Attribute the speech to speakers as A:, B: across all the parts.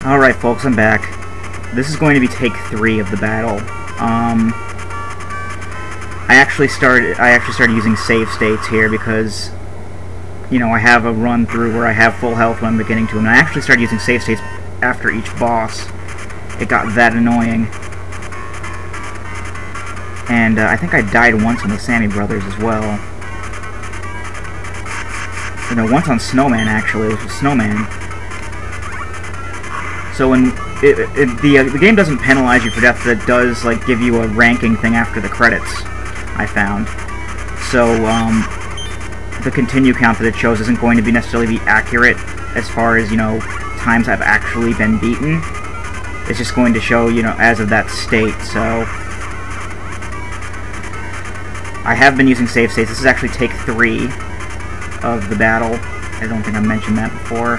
A: Alright folks, I'm back. This is going to be take 3 of the battle. I actually started using save states here because, you know, I have a run through where I have full health when I'm beginning to, and I actually started using save states after each boss. It got that annoying. And I think I died once on the Sammy Brothers as well. You know, once on Snowman actually, it was Snowman. So when the game doesn't penalize you for death, but it does like give you a ranking thing after the credits, I found. So the continue count that it shows isn't going to be necessarily be accurate as far as, you know, times I've actually been beaten. It's just going to show, you know, as of that state. So I have been using save states. This is actually take 3 of the battle. I don't think I mentioned that before.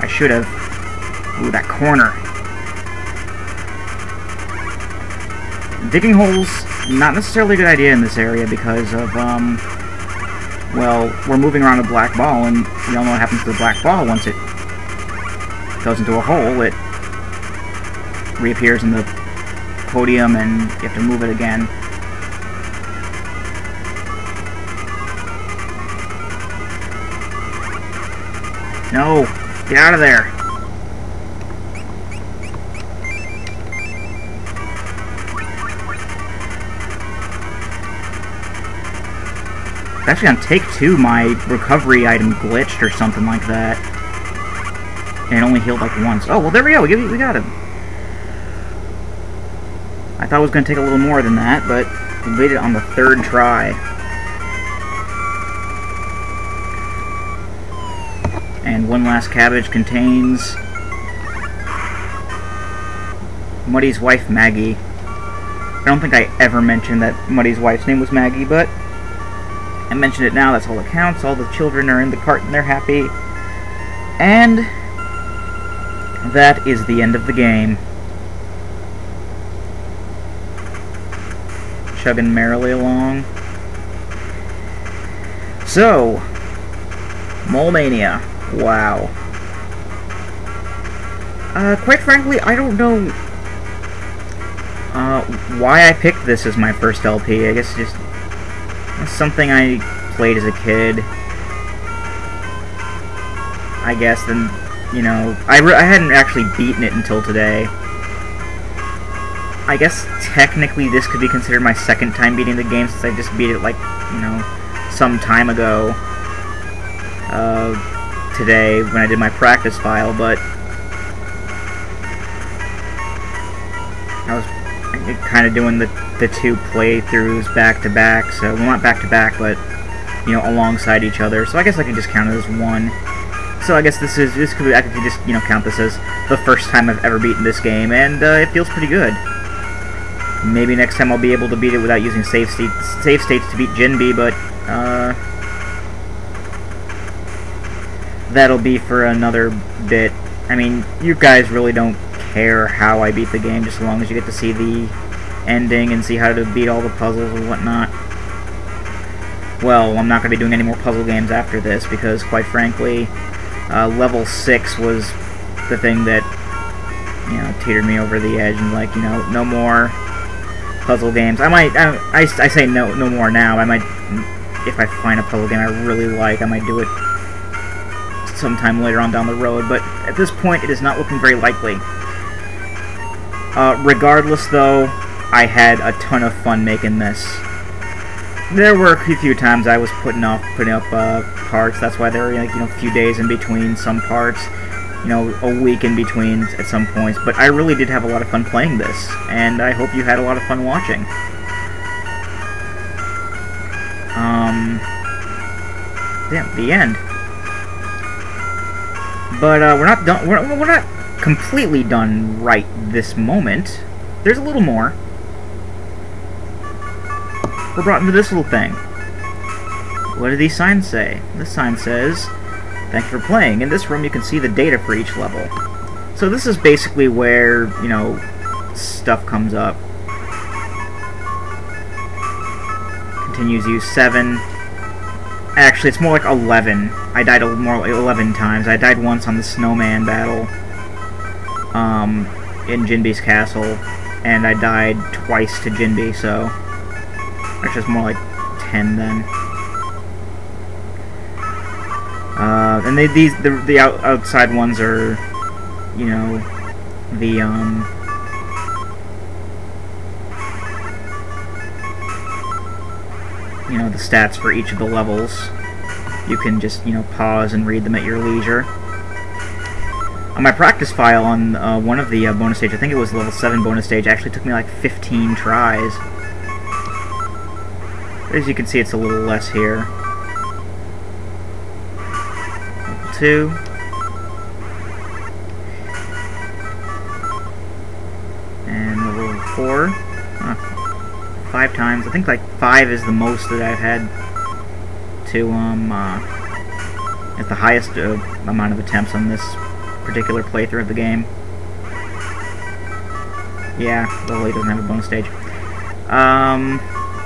A: I should have. Ooh, that corner. Digging holes, not necessarily a good idea in this area because of, well, we're moving around a black ball, and we all know what happens to the black ball once it goes into a hole. It reappears in the podium, and you have to move it again. No! Get out of there! Actually, on take 2, my recovery item glitched or something like that. And it only healed like once. Oh, well, there we go. We got him. I thought it was going to take a little more than that, but we made it on the 3rd try. And one last cabbage contains Muddy's wife, Maggie. I don't think I ever mentioned that Muddy's wife's name was Maggie, but I mentioned it now. That's all that counts. All the children are in the cart and they're happy. And that is the end of the game. Chugging merrily along. So, Mania. Wow. Quite frankly, I don't know why I picked this as my first LP. I guess just something I played as a kid. I guess, then, you know, I hadn't actually beaten it until today. I guess technically this could be considered my 2nd time beating the game, since I just beat it like, you know, some time ago today when I did my practice file, but I was kind of doing the 2 playthroughs back to back, so, well, not back to back, but, you know, alongside each other, so I guess I can just count it as one. So I guess I could just, you know, count this as the first time I've ever beaten this game, and it feels pretty good. Maybe next time I'll be able to beat it without using save states to beat Jinbe, but that'll be for another bit. I mean, you guys really don't care how I beat the game, just as long as you get to see the ending and see how to beat all the puzzles and whatnot. Well, I'm not going to be doing any more puzzle games after this, because, quite frankly, level 6 was the thing that, you know, teetered me over the edge, and, like, you know, no more puzzle games. I say no more now. I might, if I find a puzzle game I really like, I might do it sometime later on down the road, but at this point it is not looking very likely. Regardless, though, I had a ton of fun making this. There were a few times I was putting up parts. That's why there were, like, you know, a few days in between some parts, you know, a week in between at some points. But I really did have a lot of fun playing this, and I hope you had a lot of fun watching. Yeah, the end. But we're not done. We're not completely done right this moment. There's a little more. We're brought into this little thing. What do these signs say? This sign says, "Thank you for playing. In this room you can see the data for each level." So this is basically where, you know, stuff comes up. Continues use 7. Actually, it's more like 11. I died more like 11 times. I died once on the snowman battle. in Jinbe's castle, and I died twice to Jinbe, so actually it's more like 10 then. And the outside ones are, you know, the the stats for each of the levels. You can just, pause and read them at your leisure. On my practice file on one of the bonus stage, I think it was level 7 bonus stage, actually took me like 15 tries. But as you can see, it's a little less here. Level 2. And level 4. 5 times. I think like 5 is the most that I've had to, at the highest amount of attempts on this particular playthrough of the game. Yeah, level 8 doesn't have a bonus stage.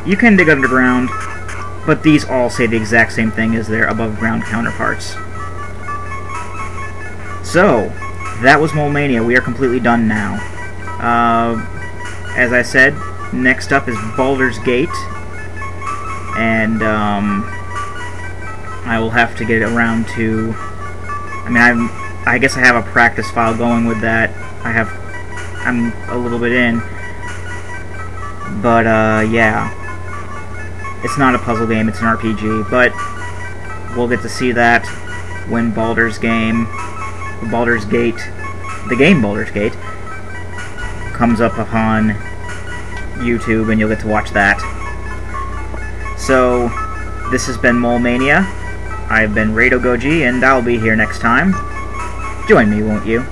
A: You can dig underground, but these all say the exact same thing as their above-ground counterparts. So, that was Mania. We are completely done now. As I said, next up is Baldur's Gate, and I will have to get around to... I guess I have a practice file going with that. I'm a little bit in, but yeah, it's not a puzzle game, it's an RPG, but we'll get to see that when Baldur's Gate, comes up upon YouTube, and you'll get to watch that. So, this has been Mania. I've been Rado Goji, and I'll be here next time. Join me, won't you?